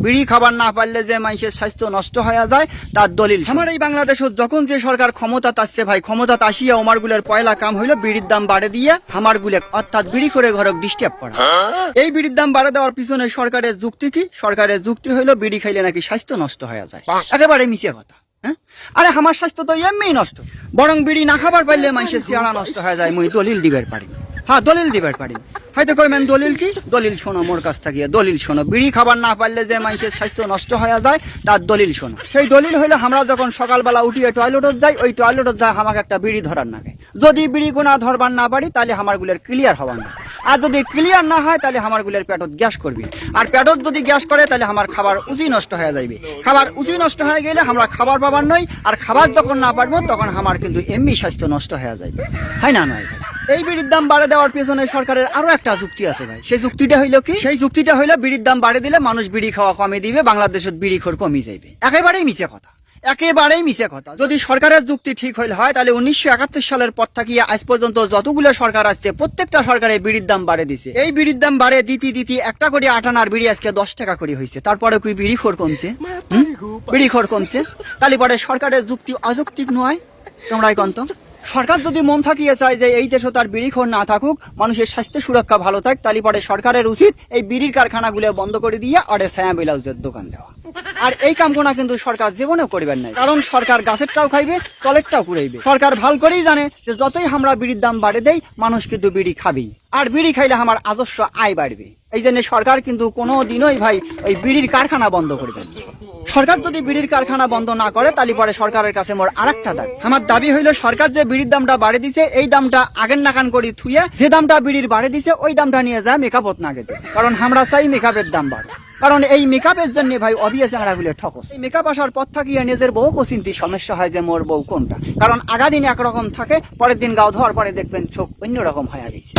বিড়ি খাবার না পারলে যে মানুষের স্বাস্থ্য নষ্ট হয়ে যায় তার দলিল। আমার এই বাংলাদেশত যখন যে সরকার ক্ষমতা আসছে ভাই, ক্ষমতা আসিয়া আমারগুলোর পয়লা কাম হইলো বিড়ির দাম বাড়ে দিয়ে আমারগুলো অর্থাৎ বিড়ি করে ঘরক ডিস্টার্ব করা। এই বিড়ির দাম বাড়ে দেওয়ার পিছনে সরকারের যুক্তি কি? সরকারের যুক্তি হইলো বিড়ি খাইলে নাকি স্বাস্থ্য নষ্ট হয়ে যায়। একেবারে মিছে কথা। আরে আমার স্বাস্থ্য তো এমনি নষ্ট, বরং বিড়ি না খাবার পারলে মানুষের চেহারা নষ্ট হয়ে যায়। মুই দলিল দিবার পারি, হ্যাঁ দলিল দিবার পারি। হয়তো কইবেন দলিল কি? দলিল শোনো মোর কাছ থেকে, দলিল শোনো। বিড়ি খাবার না পারলে যে মানুষের স্বাস্থ্য নষ্ট হয়ে যায় তার দলিল শোনো। সেই দলিল হইলো আমরা যখন সকালবেলা উঠিয়ে টয়লেটত যাই, ওই টয়লেটত যায় আমাকে একটা বিড়ি ধরার নাগে। যদি বিড়ি গোনা ধরবার না পারি তাহলে আমার গুলের ক্লিয়ার হবার না। আর যদি ক্লিয়ার না হয় তাহলে আমার গুলের পেটত গ্যাস করবি। আর পেটত যদি গ্যাস করে তাহলে আমার খাবার উচি নষ্ট হয়ে যাইবে। খাবার উচি নষ্ট হয়ে গেলে আমরা খাবার পাবার নই। আর খাবার যখন না পারবো তখন আমার কিন্তু এমনি স্বাস্থ্য নষ্ট হয়ে যাইবে, হয় না? নয় এই বিড়ির দাম বাড়ে দেওয়ার পেছনে সরকারের আরো একটা যুক্তি আছে ভাই। সেই যুক্তিটা হইলো কি? সেই যুক্তিটা হইলো বিড়ির দাম বাড়ে দিলে মানুষ বিড়ি খাওয়া কমে দিবে, বাংলাদেশের বিড়ি খোর কমে যাইবে। একেবারেই মিছে কথা, একেবারেই মিছে কথা। যদি সরকারের যুক্তি ঠিক হইল হয় তাহলে 1971 সালের পর থেকে আজ পর্যন্ত যতগুলো সরকার আসছে প্রত্যেকটা সরকারে বিড়ির দাম বাড়ে দিছে। এই বিড়ির দাম বাড়ে দিতে একটা করে 8 আনার বিড়ি আজকে 10 টাকা করে হয়েছে। তারপরে কি বিড়ি খোর কমছে? বিড়ি খোর কমছে। তাহলে পরে সরকারের যুক্তি অযৌক্তিক নয়? তোমরাই কন্ত। সরকার যদি মন থাকিয়ে চায় যে এই দেশে তার বিড়িখোর না থাকুক, মানুষের স্বাস্থ্য সুরক্ষা ভালো থাক, তাহলে পরে সরকারের উচিত এই বিড়ির কারখানাগুলো বন্ধ করে দিয়ে আরে ছায়া ব্লাউজের দোকান দেওয়া। আর এই কামগুনা কিন্তু সরকার জীবনেও করবেন নাই, কারণ সরকার গাছেরটাও খাইবে, তলেরটাও কুড়াইবে। সরকার ভাল করেই জানে যে যতই আমরা বিড়ির দাম বাড়ে দেই মানুষ কিন্তু বিড়ি খাবেই, আর বিড়ি খাইলে আমার আদর্শ আয় বাড়বে। এই জন্য সরকার কিন্তু কোনো দিনই ভাই ওই বিড়ির কারখানা বন্ধ করবেন। সরকার যদি বিড়ির কারখানা বন্ধ না করে তাহলে পরে সরকারের কাছে মোর আরেকটা দাবি। আমার দাবি হইলো সরকার যে বিড়ির দামটা বাড়ে দিছে এই দামটা আগের নাকান করি থুয়ে যে দামটা বিড়ির বাড়ে দিছে ওই দামটা নিয়ে যায় মেকআপত না গেতে। কারণ আমরা চাই মেকআপের দাম বাড়ে, কারণ এই মেকআপের জন্য ভাই অবিয়া চাংড়া গুলো ঠকস। এই মেকআপ আসার পর থাকিয়ে নিজের বউ চিন্তি সমস্যা হয় যে মোর বউ কোনটা। কারণ আগা দিন একরকম থাকে, পরের দিন গাও ধোয়ার পরে দেখবেন চোখ অন্যরকম হয়ে গেছে।